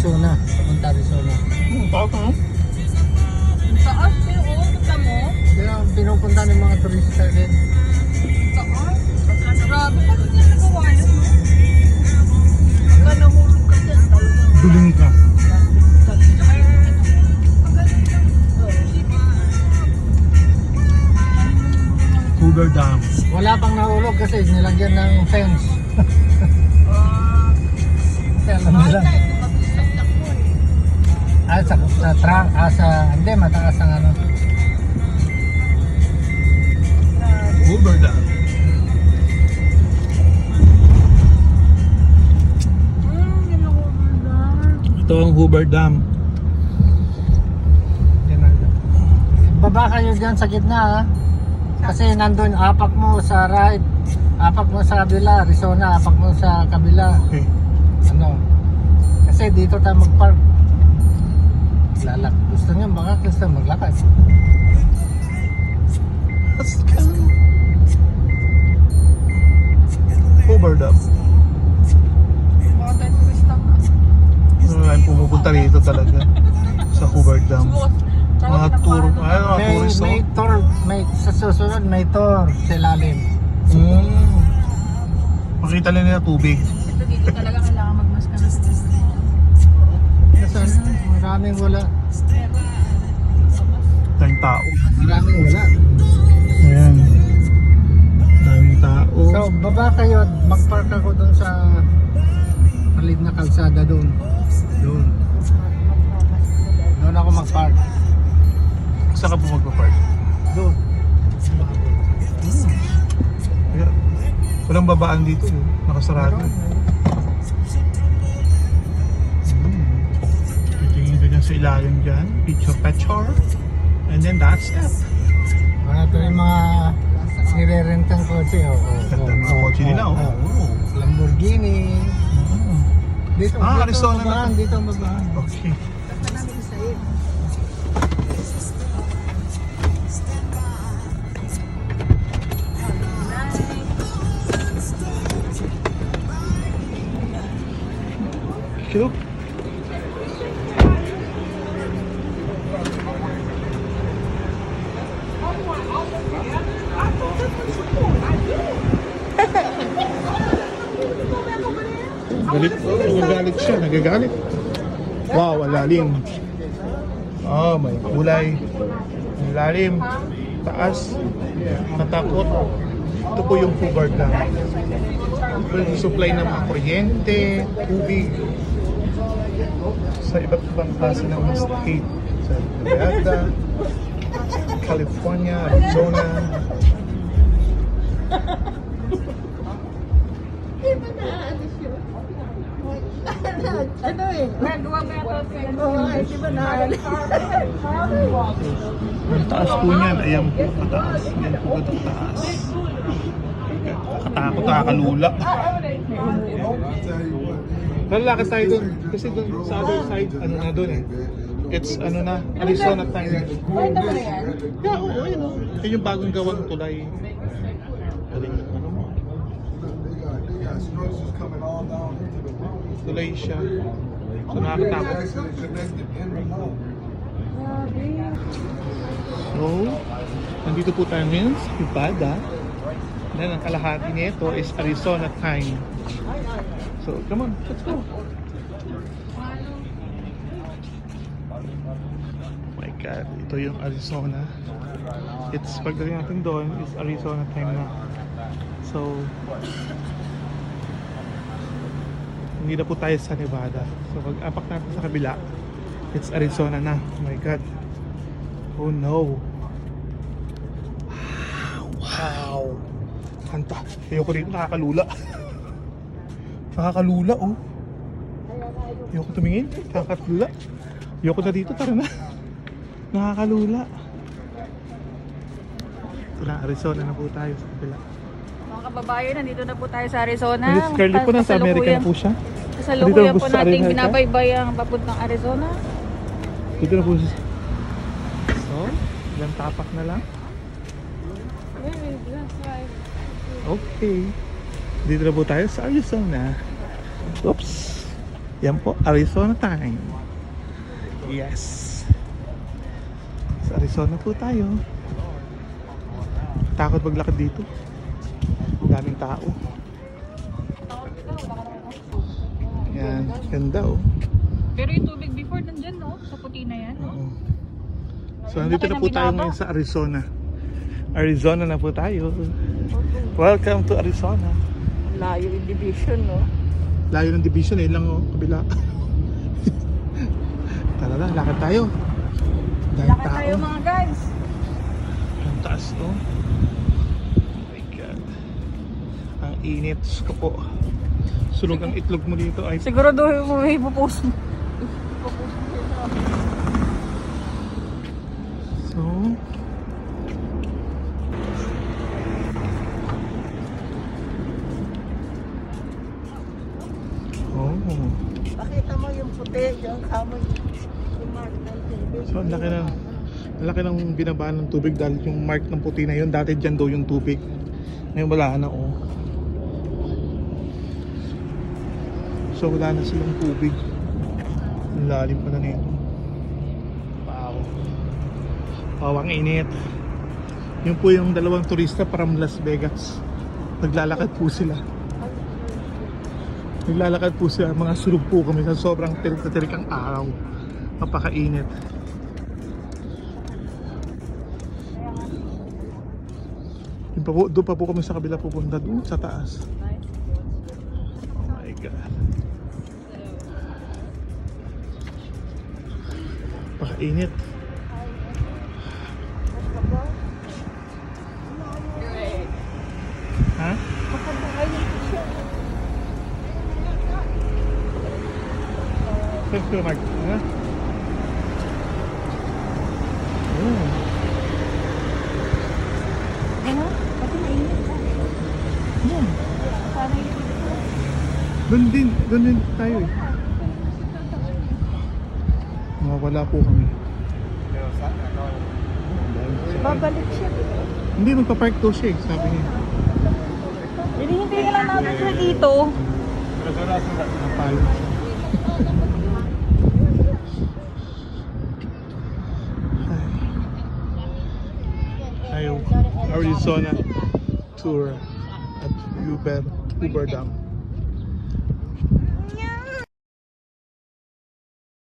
Arizona. Papunta Arizona. Taas. Taas, pero punta mo. Kaya pinupunta ng mga turista din. Taas. Grabe, paano niya nagawa yun, no? Pagka nahulog ka dyan, talagang Duling ka. Hoover Dam. Wala pang nahulog kasi nilagyan ng fence. Kaya alam nila. Hindi, mataas ang ano. Hoover Dam. Ito ang Hoover Dam. Baba kayo dyan sa gitna ha. Kasi nandun, apak mo sa right, apak mo sa kabila, Arizona, apak mo sa kabila. Okay. Ano? Kasi dito tayo mag-park. Gusto niyo baka gusto maglakad. Hoover Dam. Baka tayo turista nga. Maraming pumupunta rito talaga sa Hoover Dam. Mga tour, mga tourist. May tour, sa susunod may tour sa ilalim. Makita lang nila tubig. Ito dito talaga kailangan magmaska na. Kasi maraming wala. Daming tao. Maraming wala. Ayan. Daming tao. So, baba kayo, mag-park ako dun sa palit na kalsada dun. Doon. Doon ako mag-park. Saan ka po magpa-park? Doon. Kaya, walang babaan dito eh. Nakasarado. Titingin ka dyan sa ilalim dyan. Picture. And then that's it. Ito yung mga nire-rentang kotse. Ganda ng mga kotse nila, oh. Lamborghini. Dito, Arizona na to. Dito ang babaan. Okay. Cute. Nagagalit siya, nagagalit. Wow, ang lalim. Oh, may kulay. Ang lalim. Taas. Katakot. Ito po yung Hoover Dam. Ito yung supply ng mga kuryente, tubig. Sa iba't ibang klase ng mga state. Sa Nevada, California, Arizona. Ano eh? Nagawa ba yung di ba na? Ang taas po niyan, ayan po kataas. Yan po kataas. Katakot, nakakalula. Lalakad tayo dun. Kasi dun sa other side, ano na dun eh. It's ano na, Arizona time. Ay, ito ba yan? Yeah, oo, yun o. Yun yung bagong gawang tulay. Tulay siya. So nakakatakot. So, nandito po tayo ngayon sa Nevada. Then ang kalahati nito is Arizona time. So, come on, let's go. Oh my God, ito yung Arizona. It's pagdating natin doon is Arizona time na. So, hindi na po tayo sa Nevada. So, pag-apak natin sa kabila, it's Arizona na. Oh my God. Oh no. Wow. Kanta. Ayoko dito, nakakalula. Nakakalula, oh. Ayoko tumingin, nakakalula. Ayoko na dito, tara na. Nakakalula. Ito na, Arizona na po tayo sa kabila. Mga kababayan, nandito na po tayo sa Arizona. Miss Carly po na sa America na po siya. Kasalukuyan po Dito na po sa nating Arizona. binabaybay ang papuntang Arizona. Dito na po siya. So, ilang tapak na lang. Okay. Dito na po tayo sa Arizona. Oops. Yan po, Arizona time. Yes. Sa Arizona po tayo. Takot maglakad dito. Daming tao. Yan, ganda oh. Pero yung tubig before nandyan, no? Sa puti na yan, no? Oo. So nandito na po tayo ngayon sa Arizona. Arizona na po tayo. Welcome to Arizona. Layo yung division, no? Layo ng division eh lang oh, kabila. Tara na, lakad tayo. Dahil Lakad tayo mga guys. Ang taas to. Oh my God. Ang init ko po. Sunog ang itlog mo dito ay. Siguro doon mo may pupus mo. So oh. Pakita mo yung puti, yung kamoy. Yung mark ng tubig. So ang laki ng binabaan ng tubig dahil yung mark ng puti na yun, dati dyan daw yung tubig. Ngayon wala na oh. So wala na silang tubig. Ang lalim pa na nito. Wow. Wow, ang init. Yun po yung dalawang turista from Las Vegas. Naglalakad po sila. Naglalakad po sila. Mga sulog po kami sa sobrang tirik na tirik ang araw. Napakainit. Doon pa po kami sa kabila pupunta. Doon sa taas. Oh my God. Napakainit. Ha? Saan Mark? Ha? Oh. Ano? Pati mainit ka. Yan. Sana yung Doon din tayo eh. Mawawala po kami. babalik siya. Hindi, magpa-park to siya eh, sabi niya. Hinihintay na lang namin siya dito. Napalo siya. Ayo, Arizona tour at Hoover Dam.